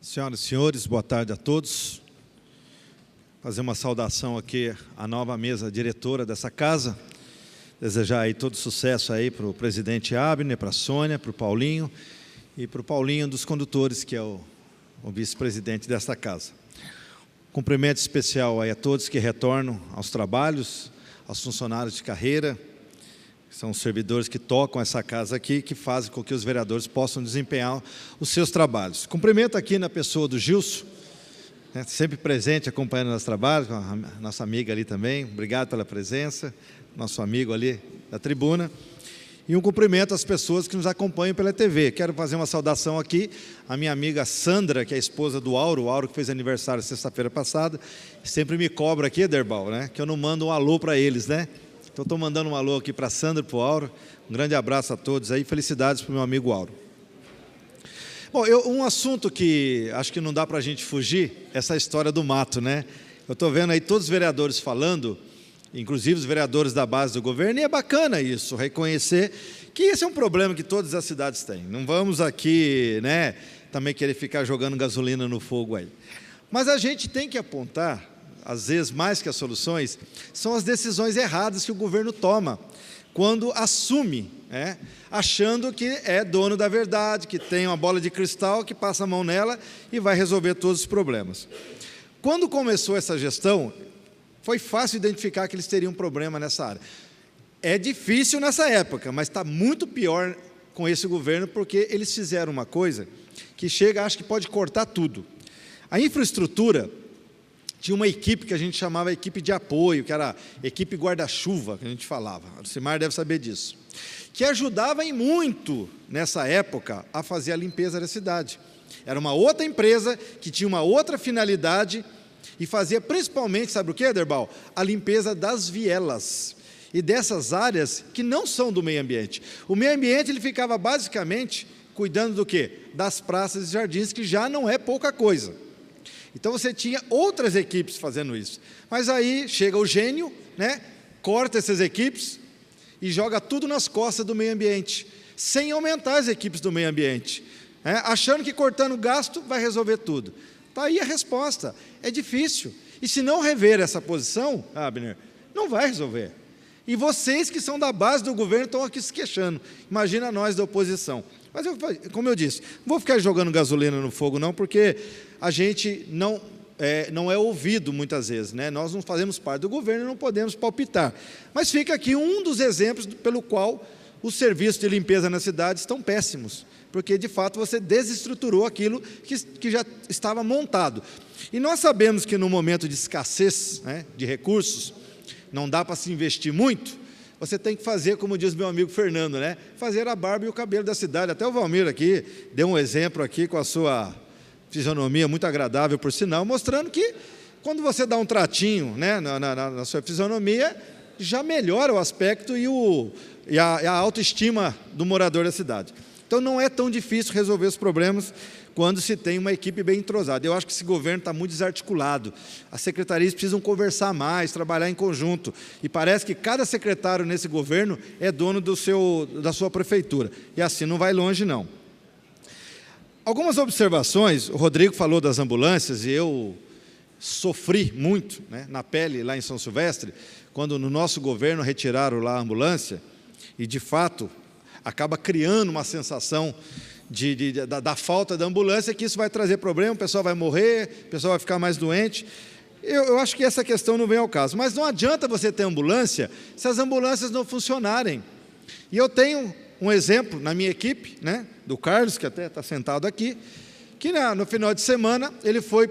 Senhoras e senhores, boa tarde a todos. Fazer uma saudação aqui à nova mesa diretora dessa casa. Desejar aí todo sucesso aí para o presidente Abner, para a Sônia, para o Paulinho e para o Paulinho dos condutores, que é o vice-presidente desta casa. Cumprimento especial aí a todos que retornam aos trabalhos, aos funcionários de carreira, que são os servidores que tocam essa casa aqui, que fazem com que os vereadores possam desempenhar os seus trabalhos. Cumprimento aqui na pessoa do Gilson, né, sempre presente, acompanhando nossos trabalhos, com a nossa amiga ali também. Obrigado pela presença, nosso amigo ali da tribuna. E um cumprimento às pessoas que nos acompanham pela TV. Quero fazer uma saudação aqui à minha amiga Sandra, que é a esposa do Auro que fez aniversário sexta-feira passada. Sempre me cobra aqui, Ederbal, né, que eu não mando um alô para eles, né? Então, estou mandando um alô aqui para a Sandra e para o Auro. Um grande abraço a todos aí, felicidades para o meu amigo Auro. Bom, um assunto que acho que não dá para a gente fugir, essa história do mato, né? Eu estou vendo aí todos os vereadores falando, inclusive os vereadores da base do governo, e é bacana isso, reconhecer que esse é um problema que todas as cidades têm. Não vamos aqui, né, também querer ficar jogando gasolina no fogo aí. Mas a gente tem que apontar, às vezes mais que as soluções, são as decisões erradas que o governo toma, quando assume, achando que é dono da verdade, que tem uma bola de cristal, que passa a mão nela e vai resolver todos os problemas. Quando começou essa gestão, foi fácil identificar que eles teriam um problema nessa área. É difícil nessa época, mas está muito pior com esse governo, porque eles fizeram uma coisa que chega, acho que pode cortar tudo. A infraestrutura tinha uma equipe que a gente chamava equipe de apoio, que era a equipe guarda-chuva, que a gente falava. O Cimar deve saber disso. Que ajudava em muito, nessa época, a fazer a limpeza da cidade. Era uma outra empresa que tinha uma outra finalidade e fazia principalmente, sabe o que, Ederbal? A limpeza das vielas e dessas áreas que não são do meio ambiente. O meio ambiente ele ficava basicamente cuidando do quê? Das praças e jardins, que já não é pouca coisa. Então você tinha outras equipes fazendo isso. Mas aí chega o gênio, né, corta essas equipes e joga tudo nas costas do meio ambiente, sem aumentar as equipes do meio ambiente, achando que cortando gasto vai resolver tudo. Está aí a resposta. É difícil. E se não rever essa posição, Abner, não vai resolver. E vocês que são da base do governo estão aqui se queixando. Imagina nós da oposição. Mas, como eu disse, não vou ficar jogando gasolina no fogo, não, porque a gente não é ouvido muitas vezes, né? Nós não fazemos parte do governo e não podemos palpitar. Mas fica aqui um dos exemplos pelo qual os serviços de limpeza na cidade estão péssimos, porque, de fato, você desestruturou aquilo que já estava montado. E nós sabemos que, no momento de escassez, né, de recursos, não dá para se investir muito. Você tem que fazer, como diz meu amigo Fernando, né? Fazer a barba e o cabelo da cidade. Até o Valmir aqui deu um exemplo aqui com a sua fisionomia muito agradável, por sinal, mostrando que quando você dá um tratinho, né, na sua fisionomia, já melhora o aspecto e a autoestima do morador da cidade. Então não é tão difícil resolver os problemas quando se tem uma equipe bem entrosada. Eu acho que esse governo está muito desarticulado. As secretarias precisam conversar mais, trabalhar em conjunto. E parece que cada secretário nesse governo é dono da sua prefeitura. E assim não vai longe, não. Algumas observações, o Rodrigo falou das ambulâncias, e eu sofri muito, né, na pele lá em São Silvestre, quando no nosso governo retiraram lá a ambulância, e de fato acaba criando uma sensação da falta da ambulância, que isso vai trazer problema, o pessoal vai morrer, o pessoal vai ficar mais doente. Eu acho que essa questão não vem ao caso. Mas não adianta você ter ambulância se as ambulâncias não funcionarem. E eu tenho um exemplo na minha equipe, né, do Carlos, que até está sentado aqui, que no final de semana ele foi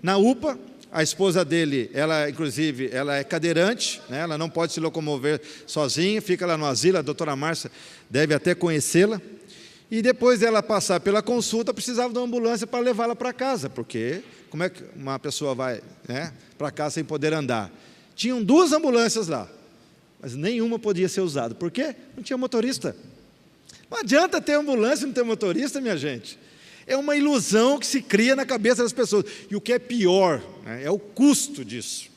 na UPA. A esposa dele, inclusive, ela é cadeirante, né, ela não pode se locomover sozinha, fica lá no asilo, a doutora Márcia deve até conhecê-la. E depois dela passar pela consulta, precisava de uma ambulância para levá-la para casa, porque como é que uma pessoa vai, né, para casa sem poder andar? Tinham 2 ambulâncias lá, mas nenhuma podia ser usada. Por quê? Não tinha motorista. Não adianta ter ambulância e não ter motorista, minha gente. É uma ilusão que se cria na cabeça das pessoas. E o que é pior, né, é o custo disso.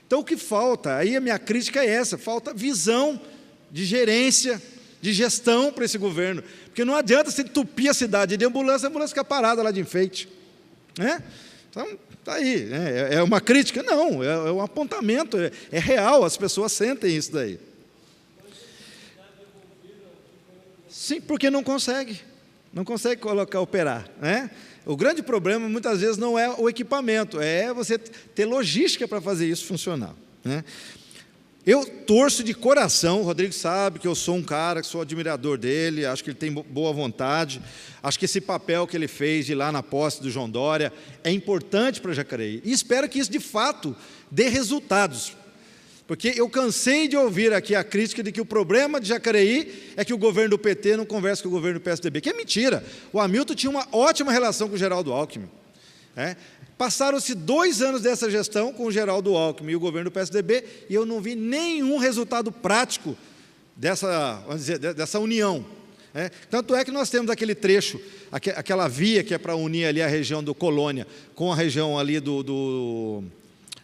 Então, o que falta, aí a minha crítica é essa, falta visão de gerência, de gestão para esse governo, porque não adianta você entupir a cidade de ambulância, a ambulância fica parada lá de enfeite, né? Então, está aí, né? É uma crítica? Não, é um apontamento, é real, as pessoas sentem isso daí. Sim, porque não consegue operar, né? O grande problema, muitas vezes, não é o equipamento, é você ter logística para fazer isso funcionar, né? Eu torço de coração, o Rodrigo sabe que eu sou um cara, que sou admirador dele, acho que ele tem boa vontade, acho que esse papel que ele fez de ir lá na posse do João Dória é importante para Jacareí, e espero que isso, de fato, dê resultados, porque eu cansei de ouvir aqui a crítica de que o problema de Jacareí é que o governo do PT não conversa com o governo do PSDB, que é mentira. O Hamilton tinha uma ótima relação com o Geraldo Alckmin, né? Passaram-se 2 anos dessa gestão com o Geraldo Alckmin e o governo do PSDB, e eu não vi nenhum resultado prático dessa, vamos dizer, dessa união, né? Tanto é que nós temos aquele trecho, aquela via que é para unir ali a região do Colônia com a região ali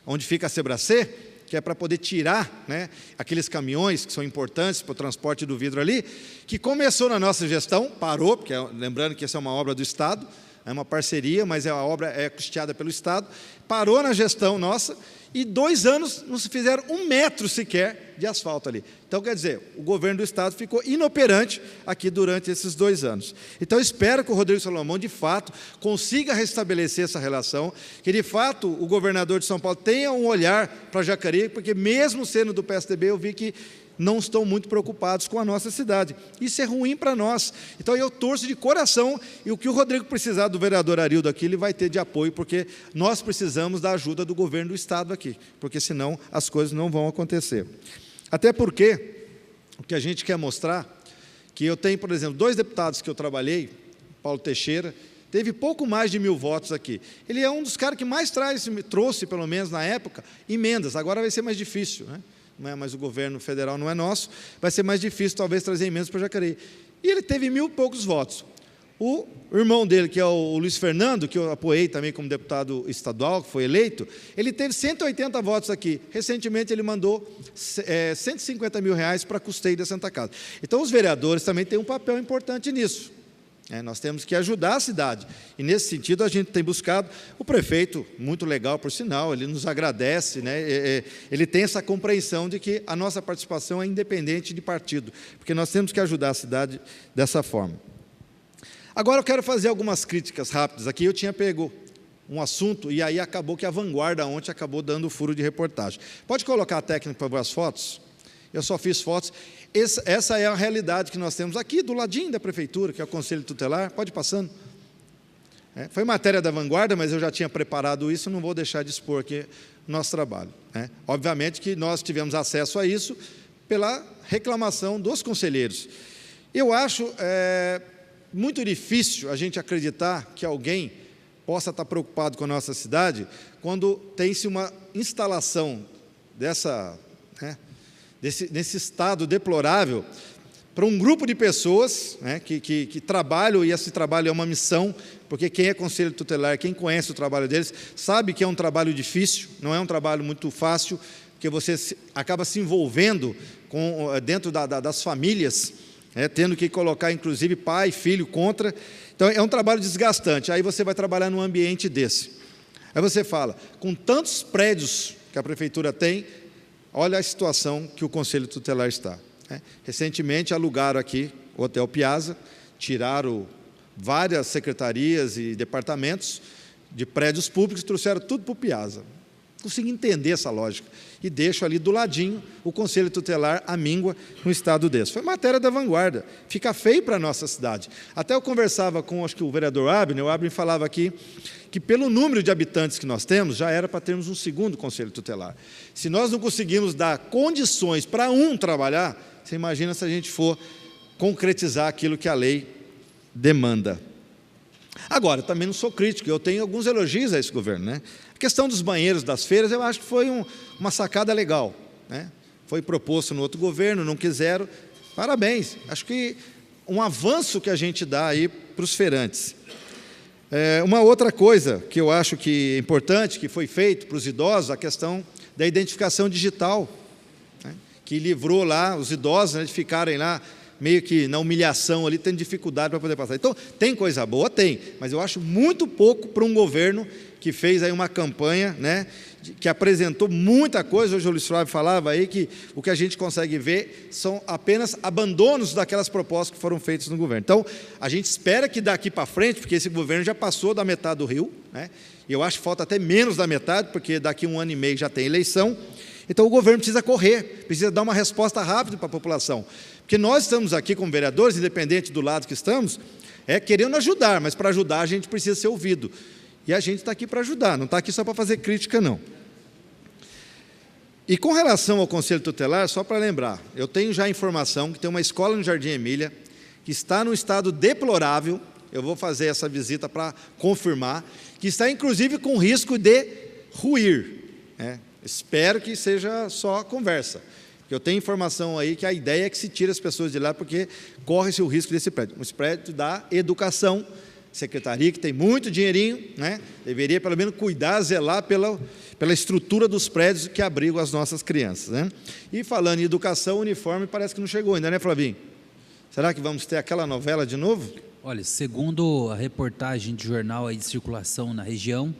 onde fica a Sebracê, que é para poder tirar, né, aqueles caminhões que são importantes para o transporte do vidro ali, que começou na nossa gestão, parou, porque lembrando que essa é uma obra do Estado, é uma parceria, mas a obra é custeada pelo Estado, parou na gestão nossa, e 2 anos não se fizeram 1 metro sequer de asfalto ali. Então, quer dizer, o governo do Estado ficou inoperante aqui durante esses 2 anos. Então, espero que o Rodrigo Salomão, de fato, consiga restabelecer essa relação, que, de fato, o governador de São Paulo tenha um olhar para Jacareí, porque, mesmo sendo do PSDB, eu vi que não estão muito preocupados com a nossa cidade. Isso é ruim para nós. Então, eu torço de coração, e o que o Rodrigo precisar do vereador Arildo aqui, ele vai ter de apoio, porque nós precisamos da ajuda do governo do Estado aqui, porque senão as coisas não vão acontecer. Até porque o que a gente quer mostrar, que eu tenho, por exemplo, 2 deputados que eu trabalhei, Paulo Teixeira, teve pouco mais de 1000 votos aqui. Ele é um dos caras que mais trouxe, pelo menos na época, emendas. Agora vai ser mais difícil, né? Não é mais o governo federal, não é nosso, vai ser mais difícil talvez trazer emendas para Jacareí. E ele teve 1000 e poucos votos. O irmão dele, que é o Luiz Fernando, que eu apoiei também como deputado estadual, que foi eleito, ele teve 180 votos aqui. Recentemente ele mandou 150 mil reais para custeio da Santa Casa. Então os vereadores também têm um papel importante nisso. Nós temos que ajudar a cidade, e nesse sentido a gente tem buscado, o prefeito, muito legal por sinal, ele nos agradece, né? Ele tem essa compreensão de que a nossa participação é independente de partido, porque nós temos que ajudar a cidade dessa forma. Agora eu quero fazer algumas críticas rápidas aqui. Eu tinha pego um assunto, e aí acabou que a Vanguarda ontem acabou dando furo de reportagem. Pode colocar a técnica para ver as fotos? Eu só fiz fotos. Essa é a realidade que nós temos aqui, do ladinho da prefeitura, que é o Conselho Tutelar. Pode ir passando. Foi matéria da Vanguarda, mas eu já tinha preparado isso, não vou deixar de expor aqui o nosso trabalho, né? Obviamente que nós tivemos acesso a isso pela reclamação dos conselheiros. Eu acho muito difícil a gente acreditar que alguém possa estar preocupado com a nossa cidade quando tem-se uma instalação nesse estado deplorável para um grupo de pessoas, né, que trabalham, e esse trabalho é uma missão, porque quem é conselho tutelar, quem conhece o trabalho deles, sabe que é um trabalho difícil, não é um trabalho muito fácil, porque você acaba se envolvendo dentro das famílias, tendo que colocar, inclusive, pai e filho contra. Então, é um trabalho desgastante. Aí você vai trabalhar num ambiente desse. Aí você fala, com tantos prédios que a prefeitura tem, olha a situação que o Conselho Tutelar está. Recentemente alugaram aqui o Hotel Piazza, tiraram várias secretarias e departamentos de prédios públicos e trouxeram tudo para o Piazza. Consigo entender essa lógica. E deixo ali do ladinho o Conselho Tutelar à míngua num estado desse. Foi matéria da Vanguarda. Fica feio para a nossa cidade. Até eu conversava com, acho que o vereador Abner, o Abner falava aqui que pelo número de habitantes que nós temos, já era para termos um segundo Conselho Tutelar. Se nós não conseguimos dar condições para um trabalhar, você imagina se a gente for concretizar aquilo que a lei demanda. Agora, também não sou crítico, eu tenho alguns elogios a esse governo, né? A questão dos banheiros das feiras, eu acho que foi uma sacada legal, né? Foi proposto no outro governo, não quiseram, parabéns, acho que um avanço que a gente dá aí para os feirantes. Uma outra coisa que eu acho que é importante, que foi feito para os idosos, a questão da identificação digital, né? Que livrou lá os idosos, né, de ficarem lá meio que na humilhação ali, tendo dificuldade para poder passar. Então, tem coisa boa? Tem, mas eu acho muito pouco para um governo que fez aí uma campanha, né, que apresentou muita coisa. Hoje o Luiz Flávio falava aí que o que a gente consegue ver são apenas abandonos daquelas propostas que foram feitas no governo. Então, a gente espera que daqui para frente, porque esse governo já passou da metade do rio, né, e eu acho que falta até menos da metade, porque daqui 1 ano e meio já tem eleição. Então, o governo precisa correr, precisa dar uma resposta rápida para a população. Porque nós estamos aqui como vereadores, independente do lado que estamos, querendo ajudar, mas para ajudar a gente precisa ser ouvido. E a gente está aqui para ajudar, não está aqui só para fazer crítica, não. E com relação ao Conselho Tutelar, só para lembrar, eu tenho já informação que tem uma escola no Jardim Emília, que está num estado deplorável, eu vou fazer essa visita para confirmar, que está inclusive com risco de ruir, né? Espero que seja só conversa. Eu tenho informação aí que a ideia é que se tire as pessoas de lá, porque corre-se o risco desse prédio. Esse prédio da educação, secretaria que tem muito dinheirinho, né, deveria pelo menos cuidar, zelar pela estrutura dos prédios que abrigam as nossas crianças, né? E falando em educação, o uniforme parece que não chegou ainda, né, Flavinho? Será que vamos ter aquela novela de novo? Olha, segundo a reportagem de jornal aí de circulação na região,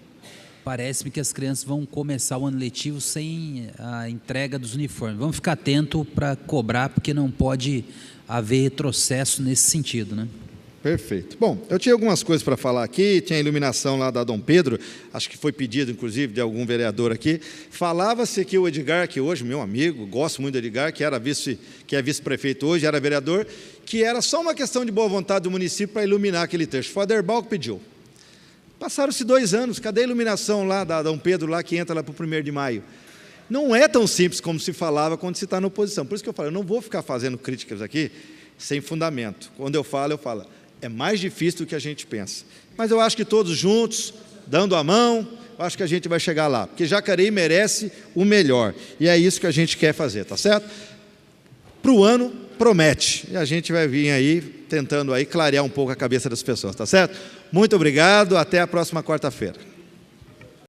parece-me que as crianças vão começar o ano letivo sem a entrega dos uniformes. Vamos ficar atento para cobrar, porque não pode haver retrocesso nesse sentido, né? Perfeito. Bom, eu tinha algumas coisas para falar aqui, tinha a iluminação lá da Dom Pedro, acho que foi pedido, inclusive, de algum vereador aqui. Falava-se que o Edgar, que hoje, meu amigo, gosto muito do Edgar, que é vice-prefeito hoje, era vereador, que era só uma questão de boa vontade do município para iluminar aquele trecho. Foi o Aderbal que pediu. Passaram-se 2 anos, cadê a iluminação lá da Dom Pedro, lá que entra lá para o 1º de maio? Não é tão simples como se falava quando se está na oposição. Por isso que eu falo, eu não vou ficar fazendo críticas aqui sem fundamento. Quando eu falo, é mais difícil do que a gente pensa. Mas eu acho que todos juntos, dando a mão, eu acho que a gente vai chegar lá, porque Jacareí merece o melhor, e é isso que a gente quer fazer, tá certo? Para o ano, promete, e a gente vai vir aí, tentando aí clarear um pouco a cabeça das pessoas, tá certo? Muito obrigado, até a próxima quarta-feira.